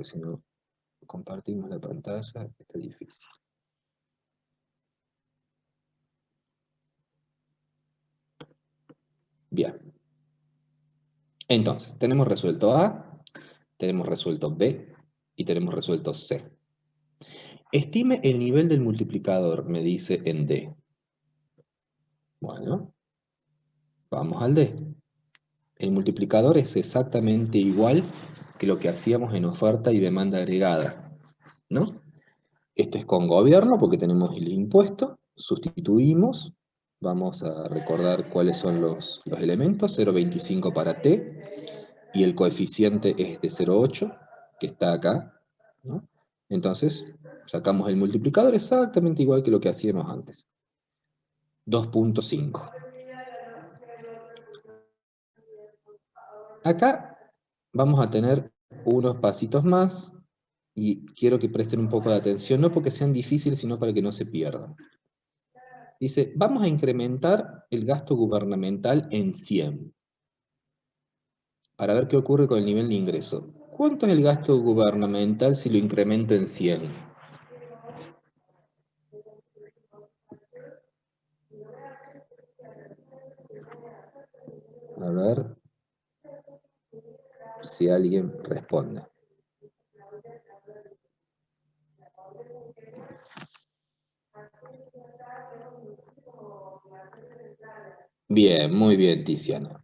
porque si no compartimos la pantalla, está difícil. Bien. Entonces, tenemos resuelto A, tenemos resuelto B y tenemos resuelto C. Estime el nivel del multiplicador, me dice en D. Bueno, vamos al D. El multiplicador es exactamente igual que lo que hacíamos en oferta y demanda agregada, ¿no? Esto es con gobierno porque tenemos el impuesto, sustituimos, vamos a recordar cuáles son los elementos, 0,25 para T, y el coeficiente es de 0,8, que está acá, ¿no? Entonces, sacamos el multiplicador exactamente igual que lo que hacíamos antes. 2,5. Acá vamos a tener unos pasitos más, y quiero que presten un poco de atención, no porque sean difíciles, sino para que no se pierdan. Dice, vamos a incrementar el gasto gubernamental en 100, para ver qué ocurre con el nivel de ingreso. ¿Cuánto es el gasto gubernamental si lo incremento en 100? A ver si alguien responde. Bien, muy bien, Tiziana.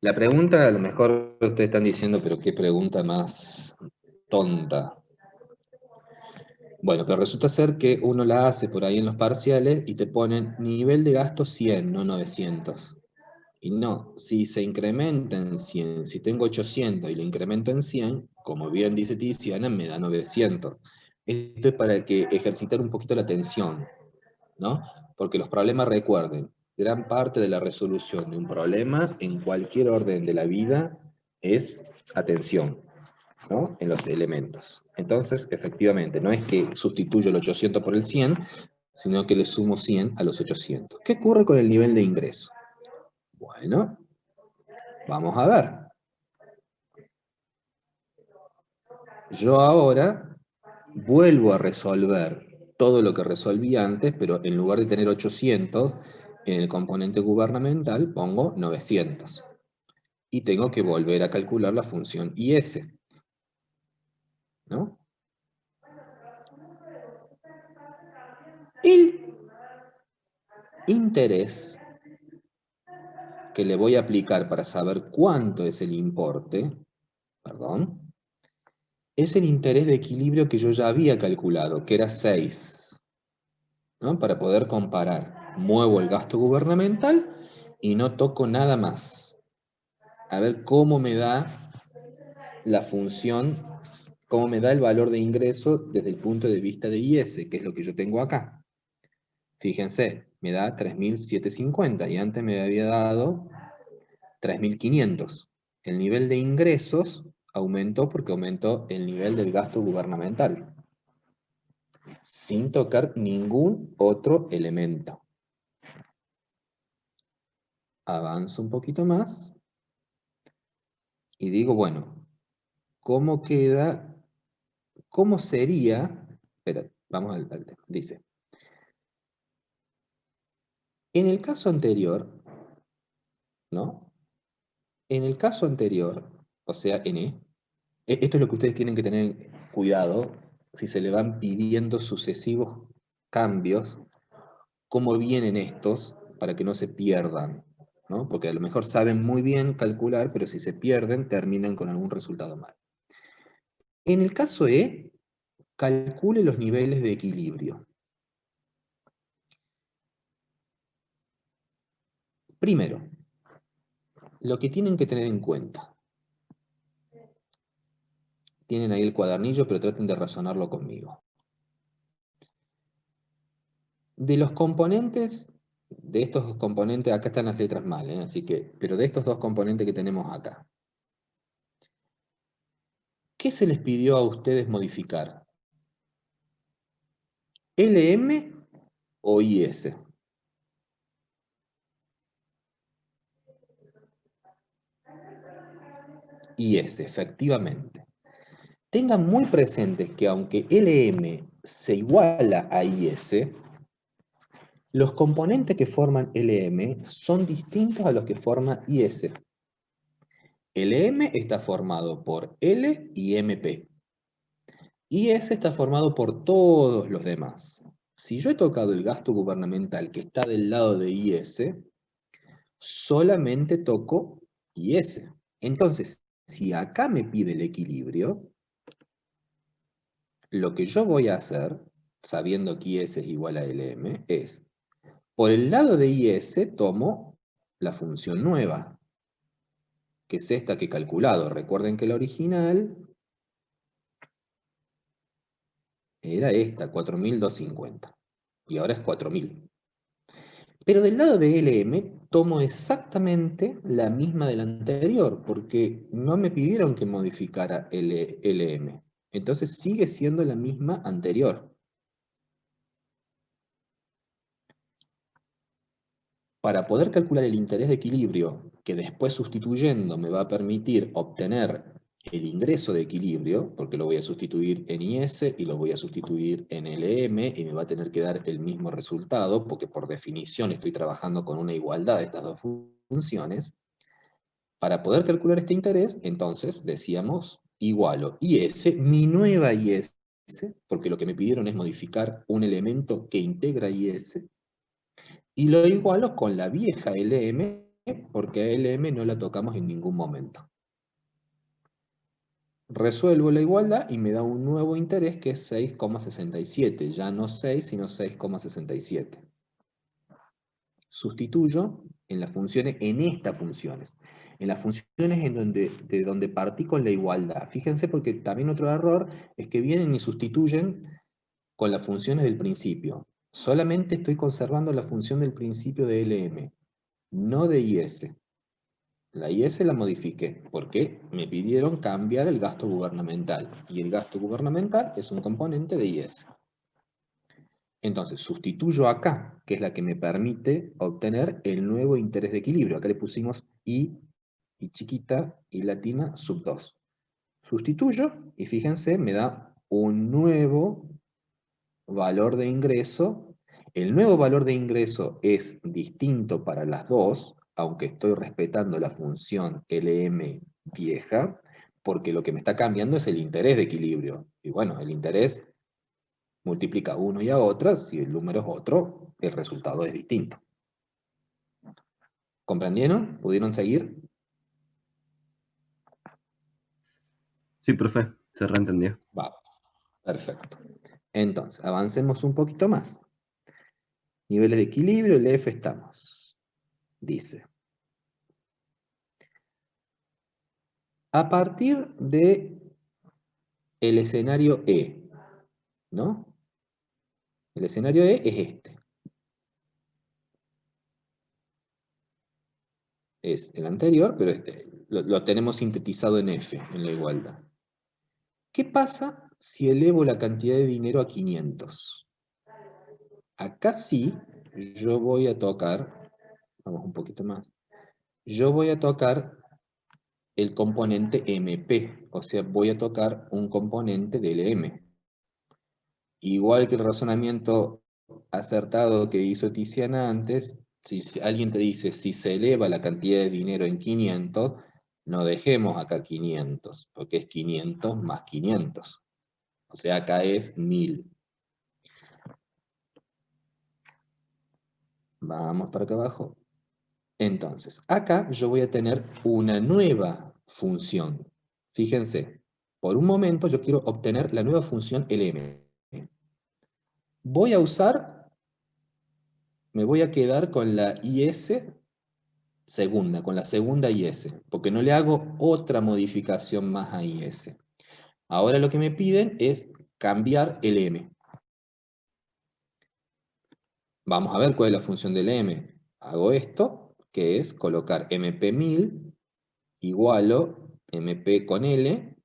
La pregunta, a lo mejor ustedes están diciendo, pero qué pregunta más tonta. Bueno, pero resulta ser que uno la hace por ahí en los parciales y te ponen nivel de gasto 100, no 900. Y no, si se incrementa en 100, si tengo 800 y lo incremento en 100, como bien dice Tiziana, me da 900. Esto es para que ejercitar un poquito la atención, ¿no? Porque los problemas, recuerden, gran parte de la resolución de un problema en cualquier orden de la vida es atención, ¿no? En los elementos. Entonces, efectivamente, no es que sustituyo el 800 por el 100, sino que le sumo 100 a los 800. ¿Qué ocurre con el nivel de ingreso? Bueno, vamos a ver. Yo ahora vuelvo a resolver todo lo que resolví antes, pero en lugar de tener 800, en el componente gubernamental pongo 900. Y tengo que volver a calcular la función IS, ¿no? El interés que le voy a aplicar para saber cuánto es el importe, perdón, es el interés de equilibrio que yo ya había calculado, que era 6, ¿no? Para poder comparar. Muevo el gasto gubernamental y no toco nada más. A ver cómo me da la función, cómo me da el valor de ingreso desde el punto de vista de IS, que es lo que yo tengo acá. Fíjense, me da 3.750 y antes me había dado 3.500. El nivel de ingresos aumentó porque aumentó el nivel del gasto gubernamental, sin tocar ningún otro elemento. Avanzo un poquito más y digo, bueno, ¿cómo queda? ¿Cómo sería? Espera, vamos al tema. Dice, en el caso anterior, ¿no? En el caso anterior, o sea, esto es lo que ustedes tienen que tener cuidado, si se le van pidiendo sucesivos cambios, cómo vienen estos para que no se pierdan, ¿no? Porque a lo mejor saben muy bien calcular, pero si se pierden, terminan con algún resultado mal. En el caso E, calcule los niveles de equilibrio. Primero, lo que tienen que tener en cuenta. Tienen ahí el cuadernillo, pero traten de razonarlo conmigo. De los componentes, de estos dos componentes, acá están las letras mal, así que, pero de estos dos componentes que tenemos acá, ¿qué se les pidió a ustedes modificar? ¿LM o IS? IS, efectivamente. Tengan muy presentes que aunque LM se iguala a IS, los componentes que forman LM son distintos a los que forma IS. LM está formado por L y MP. IS está formado por todos los demás. Si yo he tocado el gasto gubernamental que está del lado de IS, solamente toco IS. Entonces, si acá me pide el equilibrio, lo que yo voy a hacer, sabiendo que IS es igual a LM, es, por el lado de IS tomo la función nueva, que es esta que he calculado. Recuerden que la original era esta, 4.250, y ahora es 4.000. Pero del lado de LM tomo exactamente la misma del anterior, porque no me pidieron que modificara LM. Entonces sigue siendo la misma anterior. Para poder calcular el interés de equilibrio, que después sustituyendo me va a permitir obtener el ingreso de equilibrio, porque lo voy a sustituir en IS y lo voy a sustituir en LM, y me va a tener que dar el mismo resultado, porque por definición estoy trabajando con una igualdad de estas dos funciones. Para poder calcular este interés, entonces decíamos igualo IS, mi nueva IS, porque lo que me pidieron es modificar un elemento que integra IS, y lo igualo con la vieja LM, porque a LM no la tocamos en ningún momento. Resuelvo la igualdad y me da un nuevo interés que es 6,67. Ya no 6, sino 6,67. Sustituyo en las funciones, en estas funciones. En las funciones de donde partí con la igualdad. Fíjense, porque también otro error es que vienen y sustituyen con las funciones del principio. Solamente estoy conservando la función del principio de LM, no de IS. La IS la modifiqué porque me pidieron cambiar el gasto gubernamental. Y el gasto gubernamental es un componente de IS. Entonces, sustituyo acá, que es la que me permite obtener el nuevo interés de equilibrio. Acá le pusimos I chiquita, I latina, sub 2. Sustituyo y fíjense, me da un nuevo valor de ingreso. El nuevo valor de ingreso es distinto para las dos, aunque estoy respetando la función LM vieja, porque lo que me está cambiando es el interés de equilibrio. Y bueno, el interés multiplica a uno y a otra, si el número es otro, el resultado es distinto. ¿Comprendieron? ¿Pudieron seguir? Sí, profe, se reentendió. Va, perfecto. Entonces, avancemos un poquito más. Niveles de equilibrio, el F estamos. Dice, a partir de el escenario E, ¿no? El escenario E es este. Es el anterior, pero lo tenemos sintetizado en F, en la igualdad. ¿Qué pasa si elevo la cantidad de dinero a 500? Acá sí, yo voy a tocar, vamos un poquito más, yo voy a tocar el componente MP, o sea, voy a tocar un componente del LM. Igual que el razonamiento acertado que hizo Tiziana antes, si alguien te dice, si se eleva la cantidad de dinero en 500, no dejemos acá 500, porque es 500 más 500. O sea, acá es 1000. Vamos para acá abajo. Entonces, acá yo voy a tener una nueva función. Fíjense, por un momento yo quiero obtener la nueva función LM. Voy a usar, me voy a quedar con la IS segunda, con la segunda IS, porque no le hago otra modificación más a IS. Ahora lo que me piden es cambiar el M. Vamos a ver cuál es la función del M. Hago esto, que es colocar MP1000 igualo MP con L,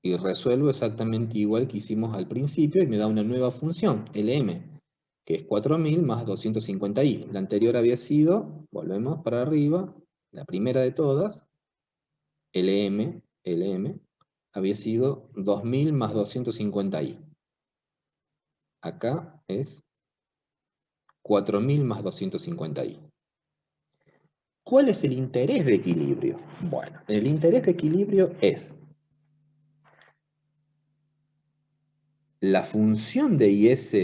y resuelvo exactamente igual que hicimos al principio, y me da una nueva función, LM, que es 4000 más 250i. La anterior había sido, volvemos para arriba, la primera de todas, LM, LM, había sido 2000 más 250i. Acá es 4000 más 250i. ¿Cuál es el interés de equilibrio? Bueno, el interés de equilibrio es la función de IS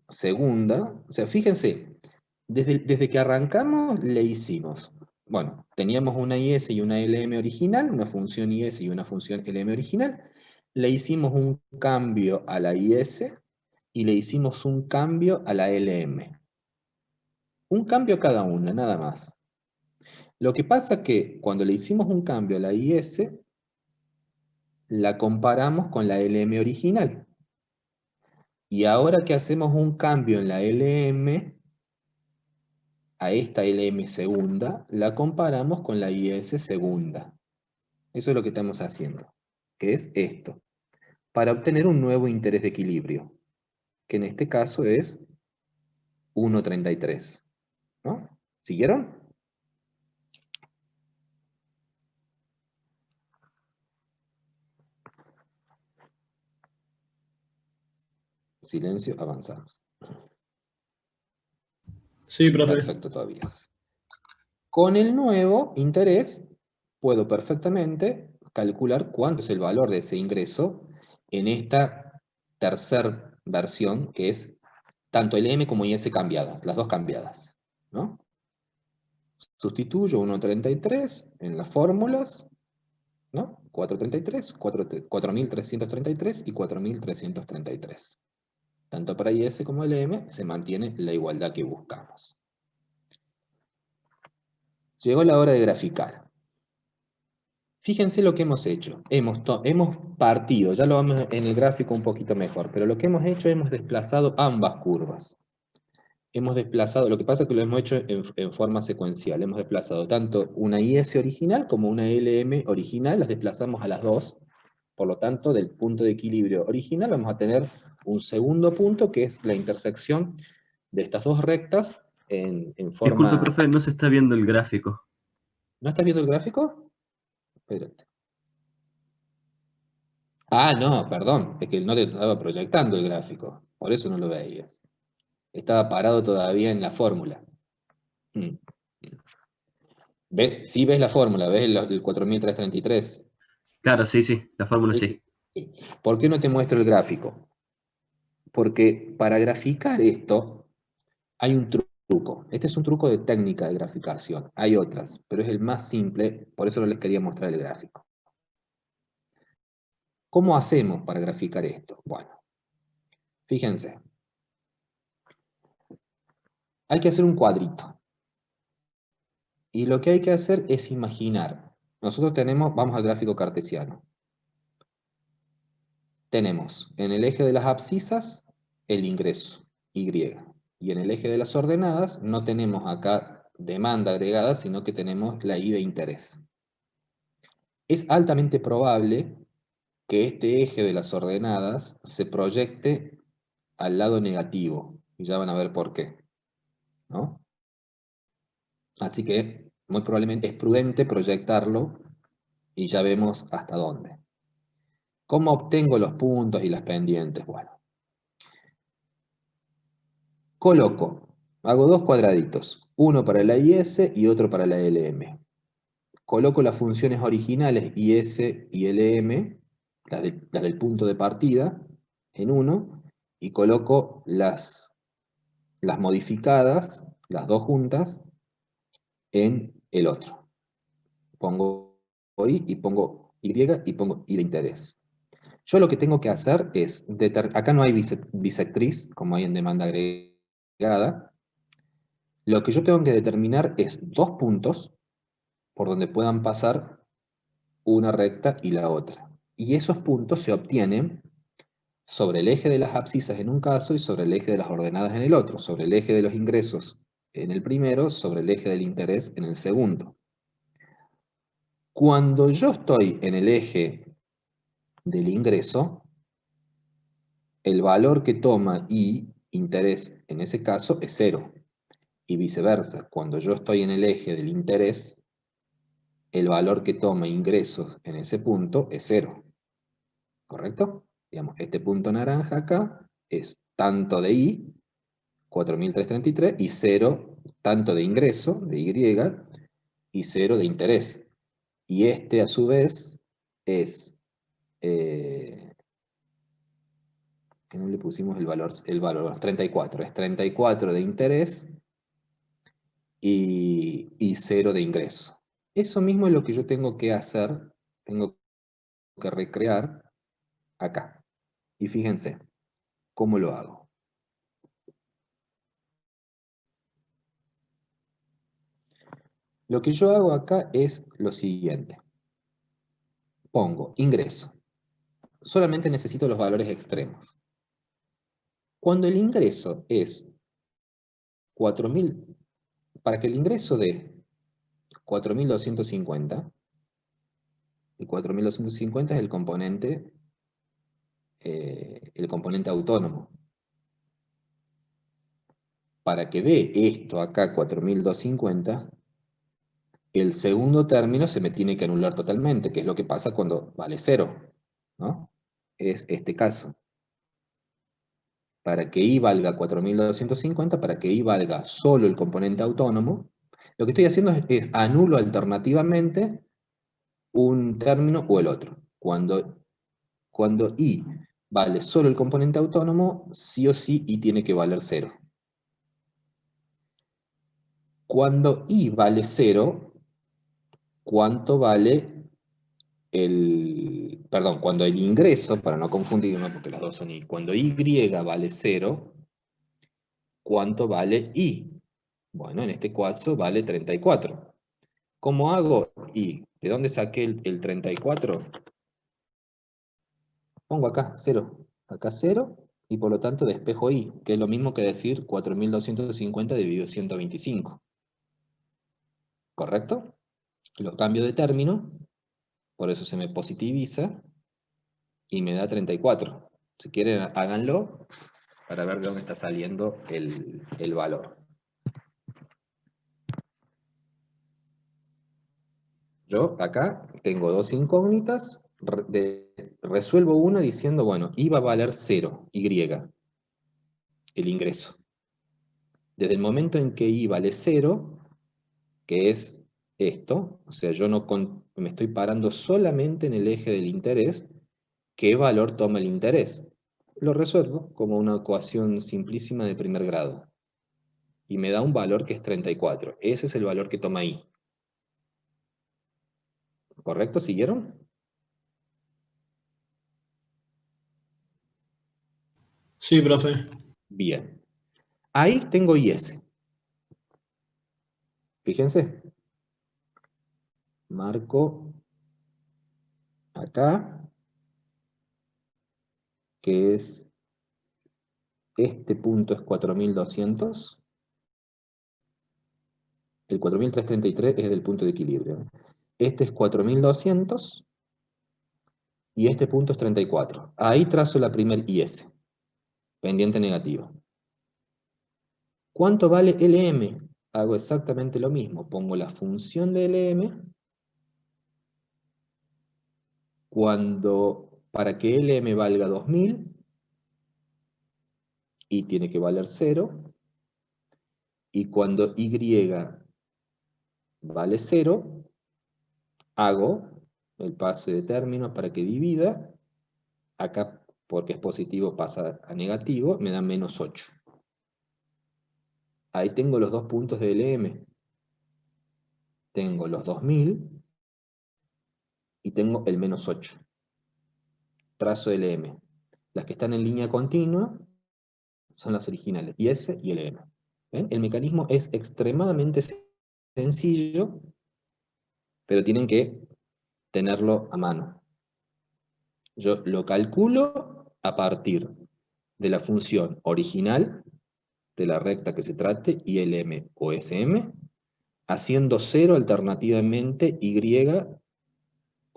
segunda. O sea, fíjense, desde que arrancamos le hicimos, bueno, teníamos una IS y una LM original, una función IS y una función LM original, le hicimos un cambio a la IS y le hicimos un cambio a la LM. Un cambio a cada una, nada más. Lo que pasa que cuando le hicimos un cambio a la IS, la comparamos con la LM original. Y ahora que hacemos un cambio en la LM, a esta LM segunda, la comparamos con la IS segunda. Eso es lo que estamos haciendo, que es esto, para obtener un nuevo interés de equilibrio, que en este caso es 1,33. ¿No? ¿Siguieron? Silencio, avanzamos. Sí, profe. Perfecto, todavía. Con el nuevo interés, puedo perfectamente calcular cuánto es el valor de ese ingreso en esta tercera versión, que es tanto el M como IS cambiadas, las dos cambiadas, ¿no? Sustituyo 1,33 en las fórmulas, ¿no? 433, 4333 y 4333. Tanto para IS como LM se mantiene la igualdad que buscamos. Llegó la hora de graficar. Fíjense lo que hemos hecho. Hemos partido, ya lo vamos en el gráfico un poquito mejor, pero lo que hemos hecho, hemos desplazado ambas curvas. Hemos desplazado, lo que pasa es que lo hemos hecho en forma secuencial. Hemos desplazado tanto una IS original como una LM original, las desplazamos a las dos. Por lo tanto, del punto de equilibrio original vamos a tener un segundo punto, que es la intersección de estas dos rectas en forma... Disculpe, profe, no se está viendo el gráfico. ¿No estás viendo el gráfico? Espérate. Ah, no, perdón, es que no te estaba proyectando el gráfico, por eso no lo veías. Estaba parado todavía en la fórmula. Mm. ¿Ves? Sí ves la fórmula, ves el 4333. Claro, sí, sí, la fórmula sí. Sí. ¿Por qué no te muestro el gráfico? Porque para graficar esto hay un truco. Este es un truco de técnica de graficación. Hay otras, pero es el más simple, por eso no les quería mostrar el gráfico. ¿Cómo hacemos para graficar esto? Bueno, fíjense. Hay que hacer un cuadrito. Y lo que hay que hacer es imaginar. Nosotros tenemos, vamos al gráfico cartesiano. Tenemos en el eje de las abscisas el ingreso, Y. Y en el eje de las ordenadas no tenemos acá demanda agregada, sino que tenemos la I de interés. Es altamente probable que este eje de las ordenadas se proyecte al lado negativo. Y ya van a ver por qué, ¿no? Así que muy probablemente es prudente proyectarlo y ya vemos hasta dónde. ¿Cómo obtengo los puntos y las pendientes? Bueno, coloco, hago dos cuadraditos, uno para la IS y otro para la LM. Coloco las funciones originales IS y LM, las del punto de partida, en uno, y coloco las modificadas, las dos juntas, en el otro. Pongo I y pongo Y y pongo I de interés. Yo lo que tengo que hacer es, acá no hay bisectriz, como hay en demanda agregada. Lo que yo tengo que determinar es dos puntos por donde puedan pasar una recta y la otra. Y esos puntos se obtienen sobre el eje de las abscisas en un caso y sobre el eje de las ordenadas en el otro, sobre el eje de los ingresos en el primero, sobre el eje del interés en el segundo. Cuando yo estoy en el eje del ingreso, el valor que toma I, interés, en ese caso, es 0. Y viceversa, cuando yo estoy en el eje del interés, el valor que toma ingresos en ese punto es 0. ¿correcto? Digamos, este punto naranja acá es tanto de I, 4.333, y 0 tanto de ingreso, de Y, y 0 de interés. Y este, a su vez, es, que no le pusimos el valor, 34, es 34 de interés y 0 de ingreso. Eso mismo es lo que yo tengo que hacer, tengo que recrear acá. Y fíjense, ¿cómo lo hago? Lo que yo hago acá es lo siguiente. Pongo ingreso. Solamente necesito los valores extremos. Cuando el ingreso es 4.000, para que el ingreso de 4.250, el 4.250 es el componente autónomo. Para que dé esto acá, 4.250, el segundo término se me tiene que anular totalmente, que es lo que pasa cuando vale 0, ¿no? Es este caso. Para que I valga 4.250, para que I valga solo el componente autónomo, lo que estoy haciendo es anulo alternativamente un término o el otro. Cuando I vale solo el componente autónomo, sí o sí I tiene que valer 0. Cuando I vale 0, ¿cuánto vale perdón, cuando el ingreso, para no confundirme porque las dos son I, cuando Y vale 0, ¿cuánto vale I? Bueno, en este caso vale 34. ¿Cómo hago I? ¿De dónde saqué el 34? Pongo acá 0. Acá 0, y por lo tanto despejo I, que es lo mismo que decir 4.250 dividido 125. ¿Correcto? Lo cambio de término, por eso se me positiviza, y me da 34. Si quieren, háganlo para ver de dónde está saliendo el valor. Yo acá tengo dos incógnitas, resuelvo una diciendo, bueno, I va a valer 0, Y, el ingreso. Desde el momento en que I vale 0, que es esto, o sea, yo no me estoy parando solamente en el eje del interés, ¿qué valor toma el interés? Lo resuelvo como una ecuación simplísima de primer grado. Y me da un valor que es 34. Ese es el valor que toma I. ¿Correcto? ¿Siguieron? Sí, profe. Bien. Ahí tengo IS. Fíjense. Marco acá, que es, este punto es 4.200. El 4.333 es del punto de equilibrio. Este es 4.200 y este punto es 34. Ahí trazo la primer IS, pendiente negativo. ¿Cuánto vale LM? Hago exactamente lo mismo. Pongo la función de LM para que LM valga 2.000, Y tiene que valer 0, y cuando Y vale 0, hago el pase de términos para que divida. Acá, porque es positivo, pasa a negativo, me da menos 8. Ahí tengo los dos puntos de LM. Tengo los 2.000 y tengo el menos 8. Trazo LM. Las que están en línea continua son las originales, IS y LM. ¿Ven? El mecanismo es extremadamente sencillo, pero tienen que tenerlo a mano. Yo lo calculo a partir de la función original de la recta que se trate, ILM o SM, haciendo 0 alternativamente Y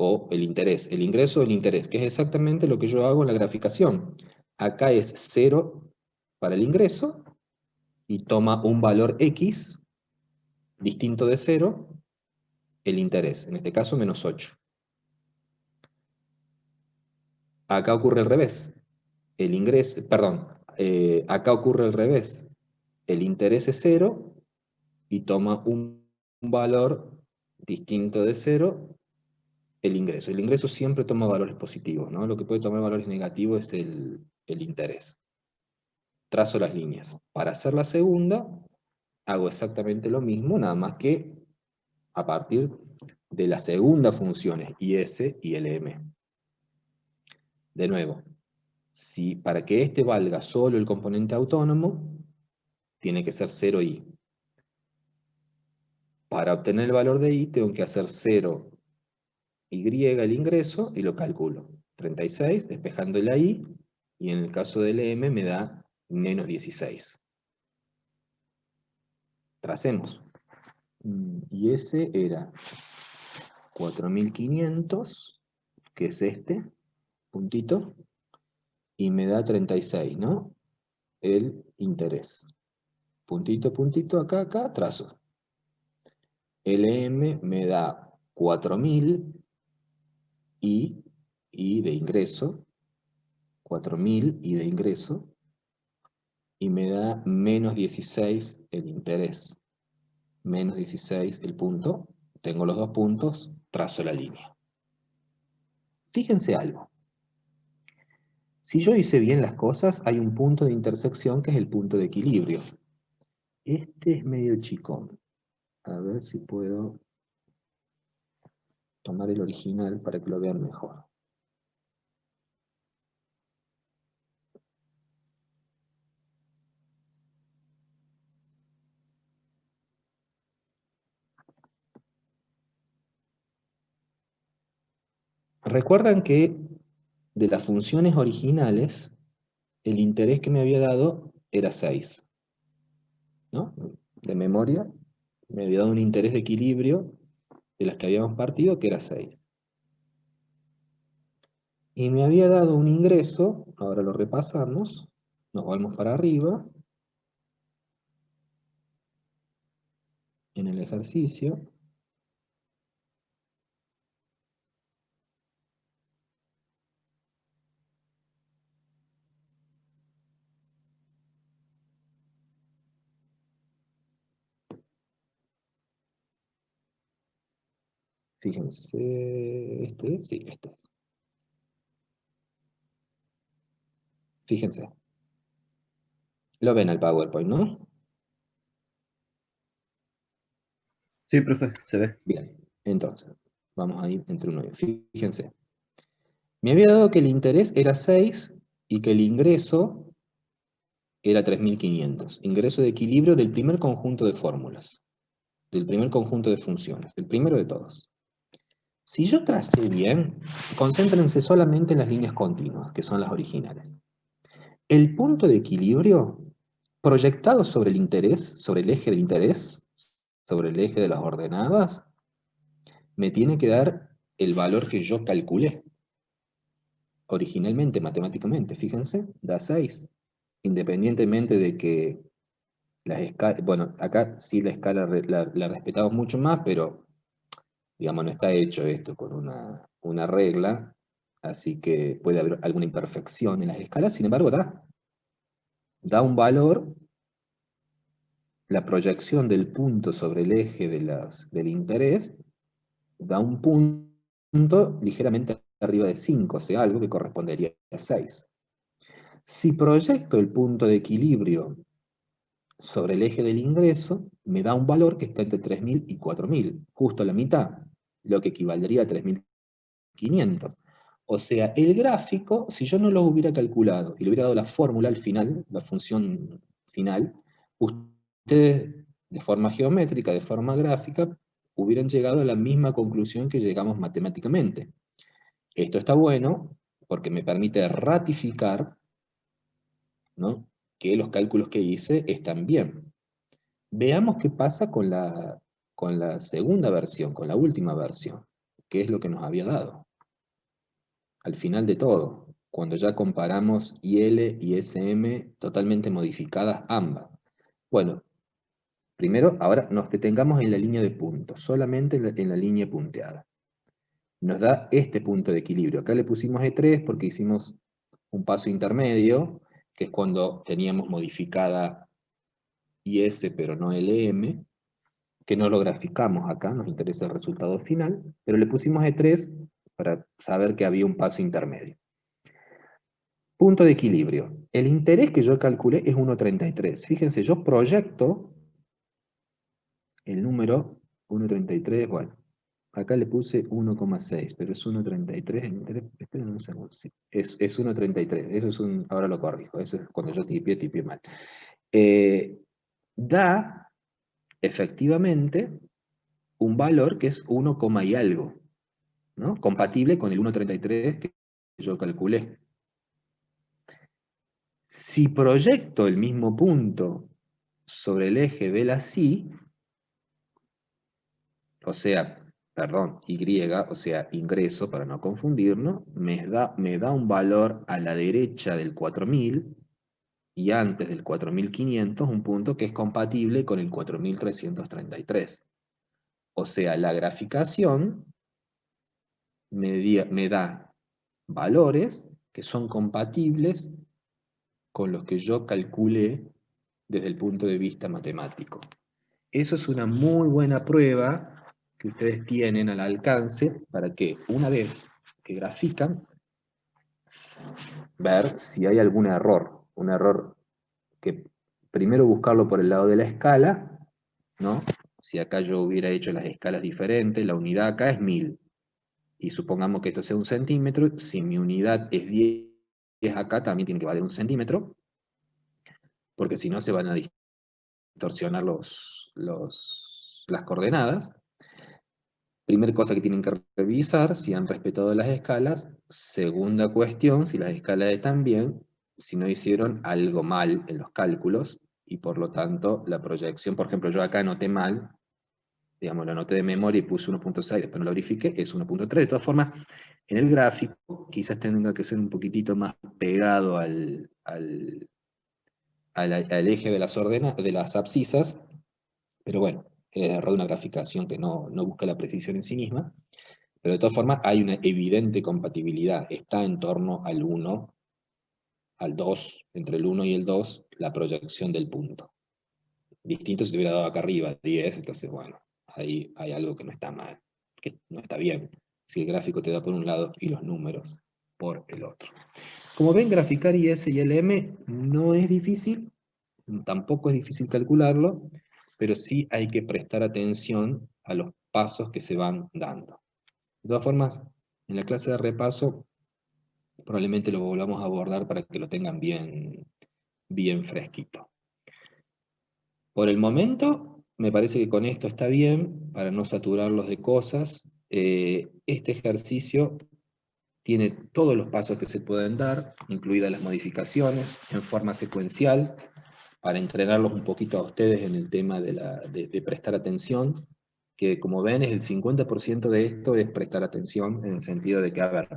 o el interés, el ingreso o el interés, que es exactamente lo que yo hago en la graficación. Acá es 0 para el ingreso y toma un valor X distinto de 0 el interés, en este caso menos 8. Acá ocurre al revés. El ingreso, perdón, acá ocurre al revés. El interés es 0 y toma un valor distinto de 0 el ingreso. El ingreso siempre toma valores positivos, ¿no? Lo que puede tomar valores negativos es el interés. Trazo las líneas. Para hacer la segunda, hago exactamente lo mismo, nada más que a partir de las segundas funciones, IS y LM. De nuevo, si para que este valga solo el componente autónomo, tiene que ser 0i. Para obtener el valor de i, tengo que hacer 0y el ingreso y lo calculo. 36, despejando la i, y en el caso del m me da menos 16. Tracemos. Y ese era 4500, que es este puntito, y me da 36, ¿no? El interés. Puntito, puntito, acá, acá, trazo. LM me da 4000 y de ingreso, 4000 y de ingreso, y me da menos 16 el interés. Menos 16 el punto, tengo los dos puntos, trazo la línea. Fíjense algo. Si yo hice bien las cosas, hay un punto de intersección que es el punto de equilibrio. Este es medio chicón. A ver si puedo tomar el original para que lo vean mejor. Recuerdan que de las funciones originales, el interés que me había dado era 6. ¿No? De memoria, me había dado un interés de equilibrio de las que habíamos partido, que era 6. Y me había dado un ingreso, ahora lo repasamos, nos vamos para arriba, en el ejercicio. Fíjense, sí, este. Fíjense. Lo ven al PowerPoint, ¿no? Sí, profe, se ve. Bien, entonces, vamos a ir entre uno y otro. Fíjense. Me había dado que el interés era 6 y que el ingreso era 3500. Ingreso de equilibrio del primer conjunto de fórmulas, del primer conjunto de funciones, el primero de todos. Si yo tracé bien, concéntrense solamente en las líneas continuas, que son las originales. El punto de equilibrio proyectado sobre el interés, sobre el eje del interés, sobre el eje de las ordenadas, me tiene que dar el valor que yo calculé originalmente, matemáticamente. Fíjense, da 6. Independientemente de que las escalas, bueno, acá sí la escala la respetamos mucho más, pero digamos, no está hecho esto con una regla, así que puede haber alguna imperfección en las escalas, sin embargo da un valor, la proyección del punto sobre el eje del interés, da un punto ligeramente arriba de 5, o sea, algo que correspondería a 6. Si proyecto el punto de equilibrio sobre el eje del ingreso, me da un valor que está entre 3000 y 4000, justo a la mitad, lo que equivaldría a 3500. O sea, el gráfico, si yo no lo hubiera calculado y le hubiera dado la fórmula al final, la función final, ustedes de forma geométrica, de forma gráfica, hubieran llegado a la misma conclusión que llegamos matemáticamente. Esto está bueno porque me permite ratificar, ¿no?, que los cálculos que hice están bien. Veamos qué pasa con la segunda versión, con la última versión, que es lo que nos había dado. Al final de todo, cuando ya comparamos IL y SM totalmente modificadas ambas. Bueno, primero, ahora nos detengamos en la línea de puntos, solamente en la línea punteada. nos da este punto de equilibrio. Acá le pusimos E3 porque hicimos un paso intermedio, que es cuando teníamos modificada IS pero no LM, que no lo graficamos acá, nos interesa el resultado final, pero le pusimos E3 para saber que había un paso intermedio. Punto de equilibrio. El interés que yo calculé es 1,33. Fíjense, yo proyecto el número 1,33, bueno, acá le puse 1,6, pero es 1,33 el interés. Esperen un segundo, sí, es 1,33, eso es un, ahora lo corrijo, eso es cuando yo tipié mal. Da, efectivamente, un valor que es 1, y algo, ¿no? Compatible con el 1,33 que yo calculé. Si proyecto el mismo punto sobre el eje de la Y, o sea, perdón, Y, o sea, ingreso, para no confundirnos, me da un valor a la derecha del 4000 y antes del 4500, un punto que es compatible con el 4333. O sea, la graficación me da valores que son compatibles con los que yo calculé desde el punto de vista matemático. Eso es una muy buena prueba que ustedes tienen al alcance para que una vez que grafican, ver si hay algún error. Un error que primero buscarlo por el lado de la escala, ¿no? Si acá yo hubiera hecho las escalas diferentes, la unidad acá es 1000. Y supongamos que esto sea un centímetro, si mi unidad es 10 acá, también tiene que valer un centímetro, porque si no se van a distorsionar las coordenadas. Primera cosa que tienen que revisar, si han respetado las escalas. Segunda cuestión, si las escalas están bien, si no hicieron algo mal en los cálculos, y por lo tanto la proyección, por ejemplo, yo acá anoté mal, digamos, lo anoté de memoria y puse 1,6, después no lo verifiqué, es 1,3. De todas formas, en el gráfico quizás tenga que ser un poquitito más pegado al eje de las abscisas, pero bueno, es error de una graficación que no busca la precisión en sí misma, pero de todas formas hay una evidente compatibilidad, está en torno al 1, al 2, entre el 1 y el 2, la proyección del punto. Distinto si te hubiera dado acá arriba, 10, entonces bueno, ahí hay algo que no está mal, que no está bien, si el gráfico te da por un lado y los números por el otro. Como ven, graficar IS y LM no es difícil, tampoco es difícil calcularlo, pero sí hay que prestar atención a los pasos que se van dando. De todas formas, en la clase de repaso probablemente lo volvamos a abordar para que lo tengan bien fresquito. Por el momento, me parece que con esto está bien, para no saturarlos de cosas. Este ejercicio tiene todos los pasos que se pueden dar, incluidas las modificaciones, en forma secuencial, para entrenarlos un poquito a ustedes en el tema de prestar atención, que como ven, es el 50% de esto es prestar atención, en el sentido de que, a ver,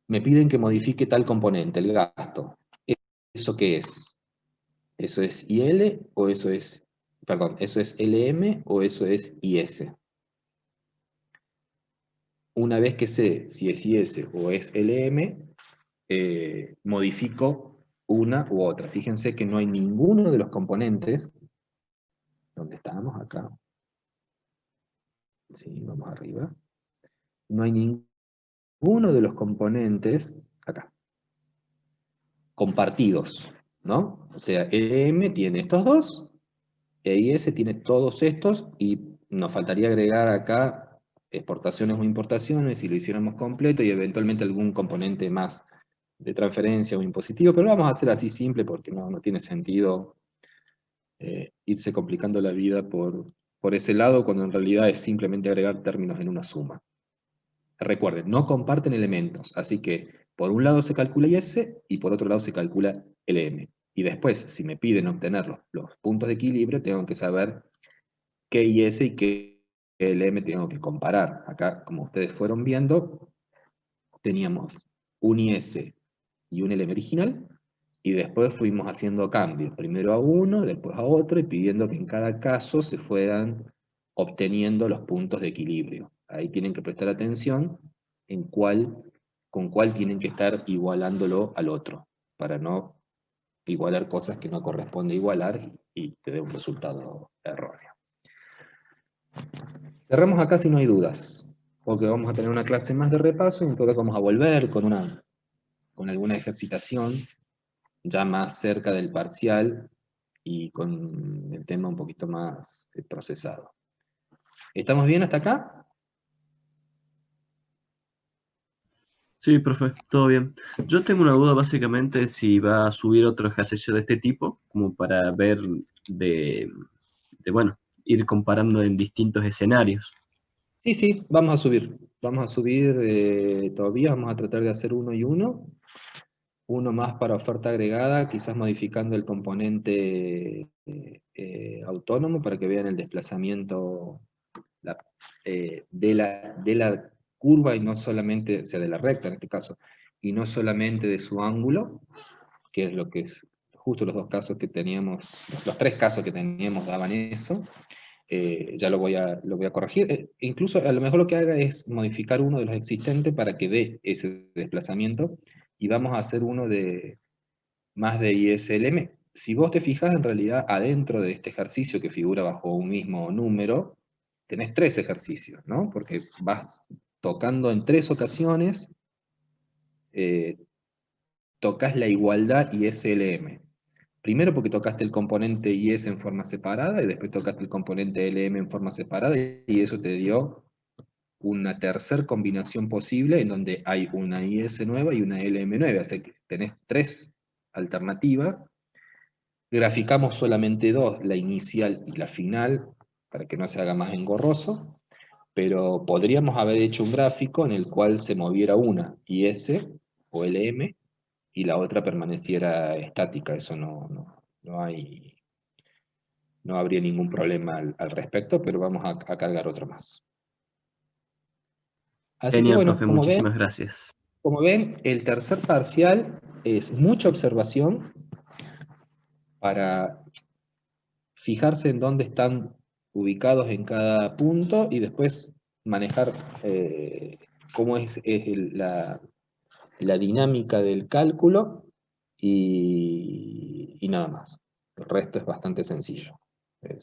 me piden que modifique tal componente, el gasto. ¿Eso qué es? ¿Eso es IL o eso es, perdón, eso es LM o eso es IS? Una vez que sé si es IS o es LM, modifico una u otra. Fíjense que no hay ninguno de los componentes, ¿dónde estábamos? Acá. Sí, vamos arriba. No hay ninguno de los componentes, acá, compartidos, ¿no? O sea, LM tiene estos dos, e IS tiene todos estos, y nos faltaría agregar acá exportaciones o importaciones si lo hiciéramos completo, y eventualmente algún componente más de transferencia o impositivo, pero lo vamos a hacer así simple porque no tiene sentido irse complicando la vida por ese lado, cuando en realidad es simplemente agregar términos en una suma. Recuerden, no comparten elementos, así que por un lado se calcula IS y por otro lado se calcula LM. Y después, si me piden obtener los puntos de equilibrio, tengo que saber qué IS y qué LM tengo que comparar. Acá, como ustedes fueron viendo, teníamos un IS y un LM original, y después fuimos haciendo cambios, primero a uno, después a otro, y pidiendo que en cada caso se fueran obteniendo los puntos de equilibrio. ahí tienen que prestar atención en con cuál tienen que estar igualándolo al otro, para no igualar cosas que no corresponde igualar y te dé un resultado erróneo. Cerramos acá si no hay dudas, porque vamos a tener una clase más de repaso y entonces vamos a volver con alguna ejercitación ya más cerca del parcial y con el tema un poquito más procesado. ¿Estamos bien hasta acá? Sí, profe, todo bien. Yo tengo una duda básicamente si va a subir otro ejercicio de este tipo, como para ver bueno, ir comparando en distintos escenarios. Sí, sí, vamos a subir. Vamos a subir todavía, vamos a tratar de hacer uno y uno más para oferta agregada, quizás modificando el componente autónomo para que vean el desplazamiento de la curva y no solamente, o sea, de la recta en este caso, y no solamente de su ángulo, que es lo que justo los dos casos que teníamos, los tres casos que teníamos daban eso. Ya lo voy a corregir. Incluso a lo mejor lo que haga es modificar uno de los existentes para que dé ese desplazamiento, y vamos a hacer uno más de ISLM. Si vos te fijas, en realidad, adentro de este ejercicio que figura bajo un mismo número, tenés tres ejercicios, ¿no? Porque vas tocando en tres ocasiones, tocas la igualdad ISLM. Primero porque tocaste el componente IS en forma separada, y después tocaste el componente LM en forma separada, y eso te dio una tercera combinación posible en donde hay una IS nueva y una LM nueva. Así que tenés tres alternativas. Graficamos solamente dos, la inicial y la final, para que no se haga más engorroso, pero podríamos haber hecho un gráfico en el cual se moviera una IS o LM y la otra permaneciera estática. Eso no habría ningún problema al respecto, pero vamos a cargar otro más. Así que Genial, bueno, profe, muchísimas gracias. como ven, el tercer parcial es mucha observación para fijarse en dónde están ubicados en cada punto y después manejar cómo la dinámica del cálculo y nada más. El resto es bastante sencillo.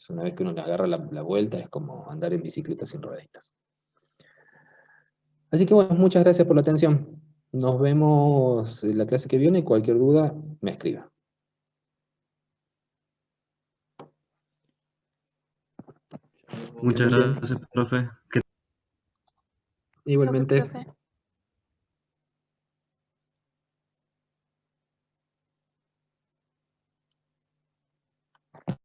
Una vez que uno le agarra la vuelta, es como andar en bicicleta sin rueditas. Así que bueno, muchas gracias por la atención. Nos vemos en la clase que viene y cualquier duda me escriba. Muchas Muy bien. gracias, profe. Igualmente. Profe.